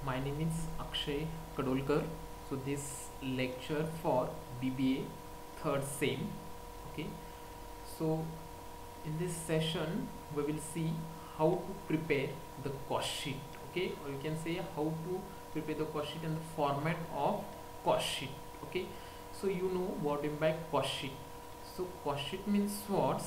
My name is Akshay Kadolkar. So this lecture for BBA third sem. Okay. So in this session we will see how to prepare the cost sheet. Okay, or you can say how to prepare the cost sheet and the format of cost sheet. Okay. So you know what I mean by cost sheet. So cost sheet means what?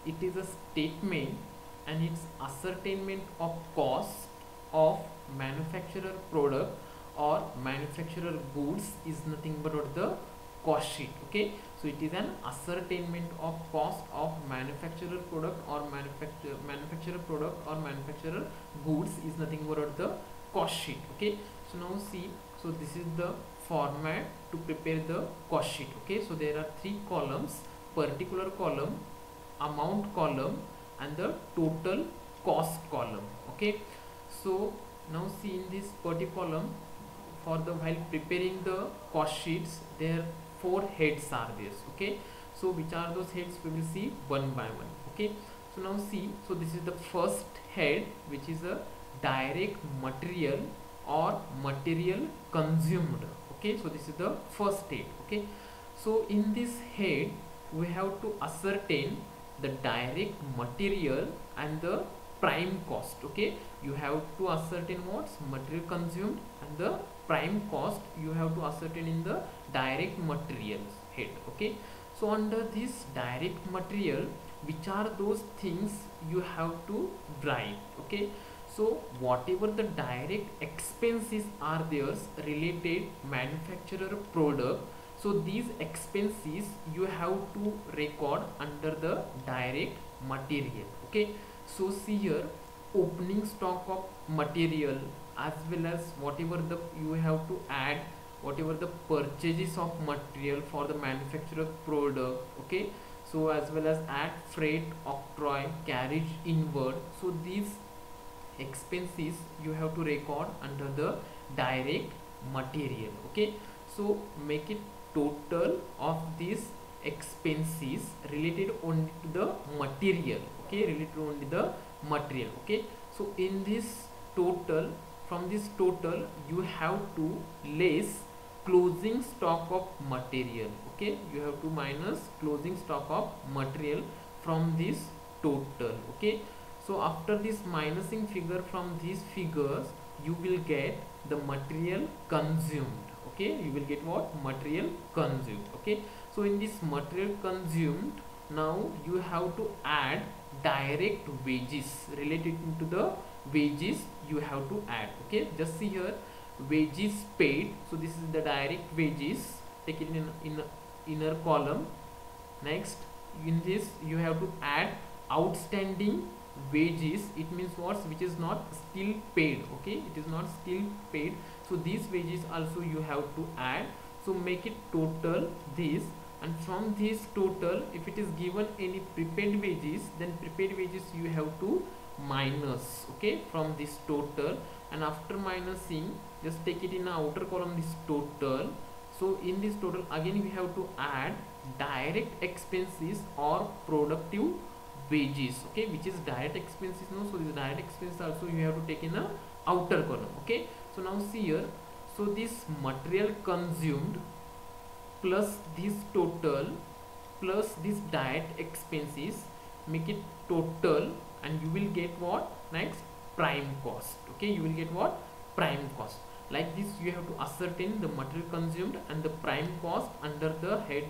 It is a statement and its ascertainment of cost of manufacturer product or manufacturer goods is nothing but what the cost sheet. Okay, so it is an ascertainment of cost of manufacturer product or manufacturer product or manufacturer goods is nothing but what the cost sheet. Okay, so now see, so this is the format to prepare the cost sheet. Okay, so there are three columns: particular column, amount column, and the total cost column. Okay, so now see, in this particular column, for the while preparing the cost sheets, there four heads are there. Okay, so which are those heads we will see one by one. Okay, so now see, so this is the first head, which is a direct material or material consumed. Okay, so this is the first head. Okay, so in this head we have to ascertain the direct material and the prime cost. Okay, you have to ascertain what's material consumed and the prime cost you have to ascertain in the direct materials head. Okay, so under this direct material, which are those things you have to write. Okay, so whatever the direct expenses are there related manufacturer product, so these expenses you have to record under the direct material. Okay, so see here, opening stock of material as well as whatever the you have to add, whatever the purchases of material for the manufacturer product. Okay, so as well as add freight, octroi, carriage inward, so these expenses you have to record under the direct material. Okay, so make it total of these expenses related only to the material. Okay, related only the material. Okay, so in this total, from this total you have to less closing stock of material. Okay, you have to minus closing stock of material from this total. Okay, so after this minusing figure from these figures, you will get the material consumed. Okay, you will get what? Material consumed. Okay, so in this material consumed, now you have to add direct wages related to the wages you have to add. Okay, just see here, wages paid, so this is the direct wages, take it in inner column. Next, in this you have to add outstanding wages, it means what? Which is not still paid. Okay, it is not still paid, so these wages also you have to add. So make it total this, and from this total, if it is given any prepaid wages, then prepaid wages you have to minus. Okay, from this total, and after minusing, just take it in the outer column, this total. So in this total again we have to add direct expenses or productive wages. Okay, which is direct expenses. No, so this direct expenses also you have to take in the outer column. Okay, so now see here, so this material consumed plus this total plus this direct expenses, make it total, and you will get what? Next, prime cost. Okay, you will get what? Prime cost. Like this you have to ascertain the material consumed and the prime cost under the head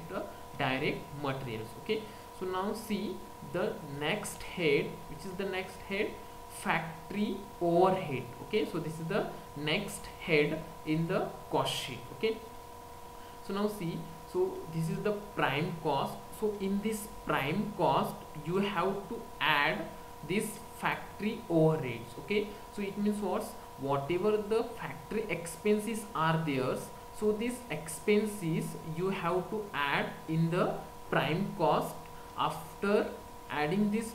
direct materials. Okay, so now see the next head, which is the next head, factory overhead. Okay, so this is the next head in the cost sheet. Okay, so now see, so this is the prime cost. So in this prime cost you have to add this factory overheads. Okay, so it means what? Whatever the factory expenses are there, so these expenses you have to add in the prime cost. After adding this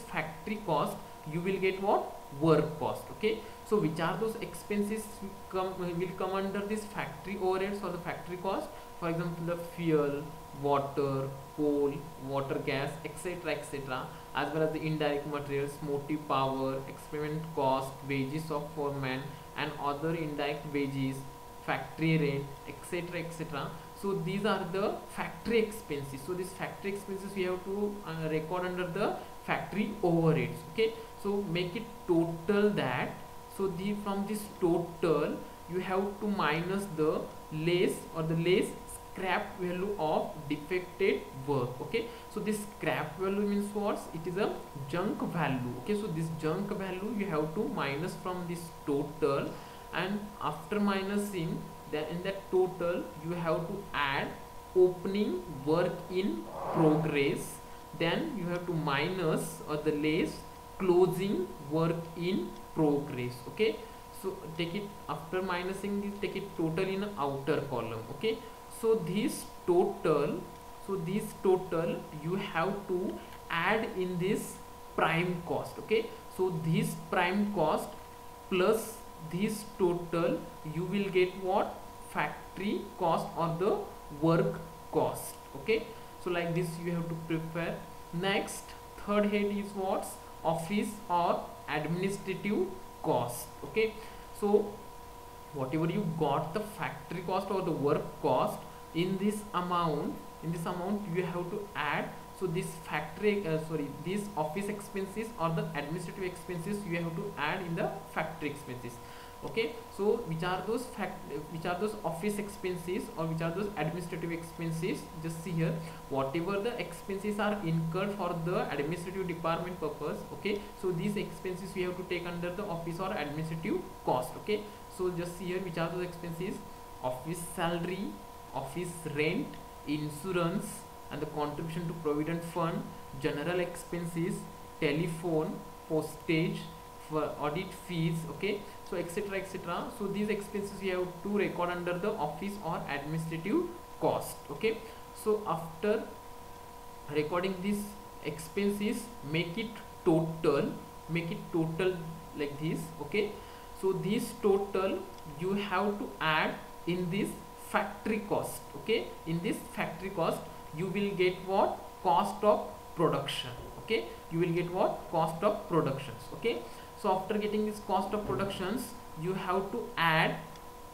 factory cost, you will get what? Work cost. Okay, so which are those expenses will come under this factory overheads or the factory cost? For example, the fuel, water, coal, water gas, etc., etc., as well as the indirect materials, motive power, experiment cost, wages of foreman and other indirect wages, factory rent, etc, etc. So these are the factory expenses. So these factory expenses we have to record under the factory overheads. Okay, so make it total that. So the from this total you have to minus the less or the less scrap value of defected work. Okay, so this scrap value means what? It is a junk value. Okay, so this junk value you have to minus from this total, and after minusing that, in that total you have to add opening work in progress, then you have to minus or the less closing work in progress. Okay, so take it, after minusing this, take it total in outer column. Okay, so this total, so this total you have to add in this prime cost. Okay, so this prime cost plus this total you will get what? Factory cost or the work cost. Okay, so like this you have to prepare. Next, third head is what? Office or administrative cost. Okay, so whatever you got the factory cost or the work cost, in this amount you have to add. So this factory these office expenses or the administrative expenses you have to add in the factory expenses. Okay, so which are those office expenses or which are those administrative expenses? Just see here, whatever the expenses are incurred for the administrative department purpose. Okay, so these expenses we have to take under the office or administrative cost. Okay, so just see here which are those expenses: office salary, office rent, insurance and the contribution to provident fund, general expenses, telephone, postage, for audit fees. Okay, so etc etc. So these expenses you have to record under the office or administrative cost. Okay, so after recording these expenses, make it total like this. Okay, so this total you have to add in this factory cost. Okay, in this factory cost you will get what? Cost of production. Okay, you will get what? Cost of productions. Okay, so after getting this cost of productions, you have to add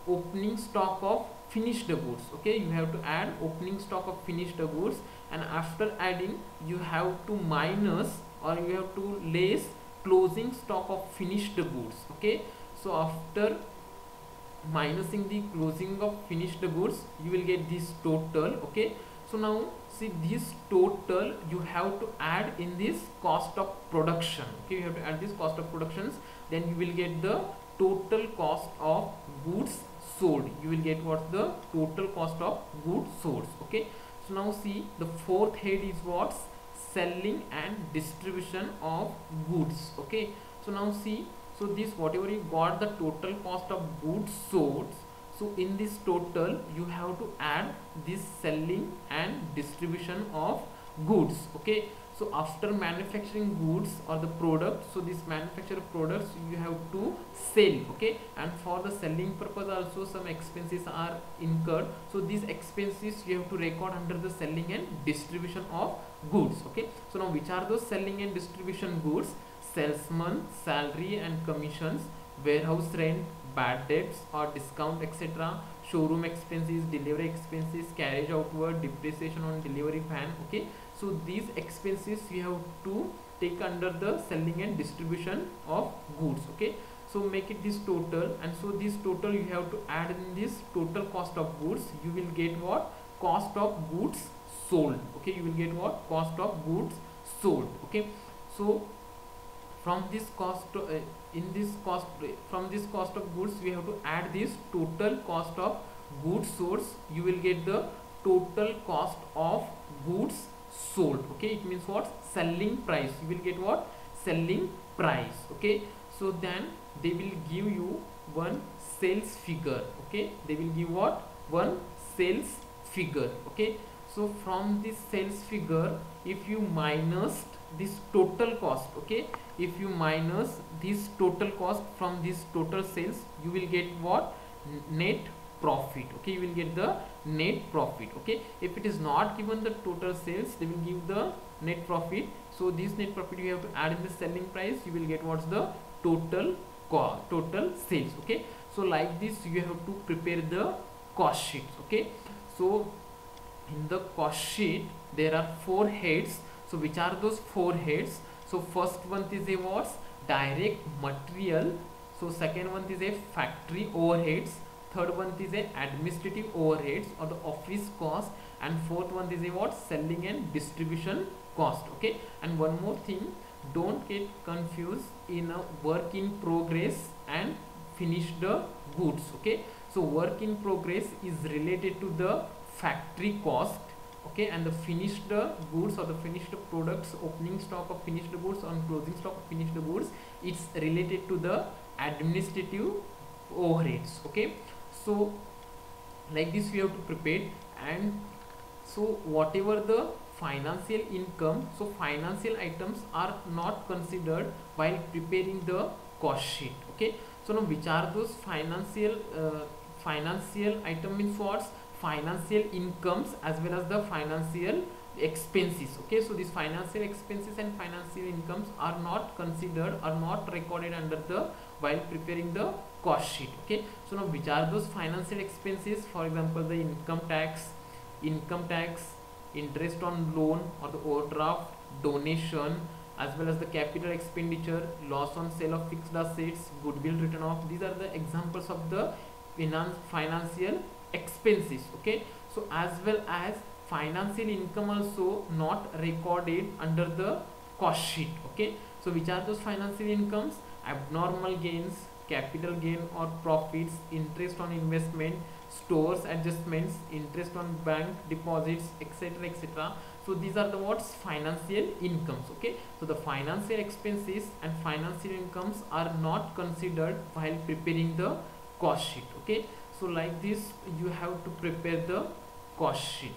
opening stock of finished goods. Okay, you have to add opening stock of finished goods, and after adding you have to minus or you have to less closing stock of finished goods. Okay, so after minusing the closing of finished goods you will get this total. Okay, so now see this total you have to add in this cost of production. Okay, you have to add this cost of productions, then you will get the total cost of goods sold. You will get what? The total cost of goods sold. Okay, so now see the fourth head is what? Selling and distribution of goods. Okay, so now see, so this whatever you got the total cost of goods sold, so in this total you have to add this selling and distribution of goods. Okay, so after manufacturing goods or the product, so this manufactured products you have to sell. Okay, and for the selling purpose also some expenses are incurred, so these expenses you have to record under the selling and distribution of goods. Okay, so now which are those selling and distribution goods? Salesman salary and commissions, warehouse rent, bad debts or discount, etc., showroom expenses, delivery expenses, carriage outward, depreciation on delivery van. Okay, so these expenses you have to take under the selling and distribution of goods. Okay, so make it this total, and so this total you have to add in this total cost of goods. You will get what? Cost of goods sold. Okay, you will get what? Cost of goods sold. Okay, so from this cost from this cost of goods we have to add this total cost of goods sold. You will get the total cost of goods sold. Okay, it means what? Selling price. You will get what? Selling price. Okay, so then they will give you one sales figure. Okay, they will give what? One sales figure. Okay, so from this sales figure, if you minus this total cost, okay, if you minus this total cost from this total sales, you will get what? Net profit. Okay, you will get the net profit. Okay, if it is not given the total sales, they will give the net profit. So this net profit you have to add in the selling price, you will get what's the total cost, total sales. Okay, so like this you have to prepare the cost sheet. Okay, so in the cost sheet there are 4 heads. So which are those 4 heads? So first one is a what's direct material. So second one is a factory overheads. Third one is a administrative overheads or the office cost, and fourth one is a what selling and distribution cost. Okay, and one more thing, don't get confused in a work in progress and finished goods. Okay, so work in progress is related to the factory cost. Okay, and the finished goods or the finished products, opening stock of finished goods and closing stock of finished goods, it's related to the administrative overheads. Okay, so like this we have to prepare. And so whatever the financial income, so financial items are not considered while preparing the cost sheet. Okay, so now which are those financial item means what's financial incomes as well as the financial expenses. Okay, so these financial expenses and financial incomes are not considered, are not recorded under the while preparing the cost sheet. Okay, so now which are those financial expenses? For example, the income tax, interest on loan or the overdraft, donation, as well as the capital expenditure, loss on sale of fixed assets, goodwill written off. These are the examples of the financial expenses. Okay, so as well as financial income also not recorded under the cost sheet. Okay, so which are those financial incomes? Abnormal gains, capital gain or profits, interest on investment, stores adjustments, interest on bank deposits, etc., etc. So these are the what's financial incomes. Okay, so the financial expenses and financial incomes are not considered while preparing the cost sheet. Okay, so like this you have to prepare the cost sheet.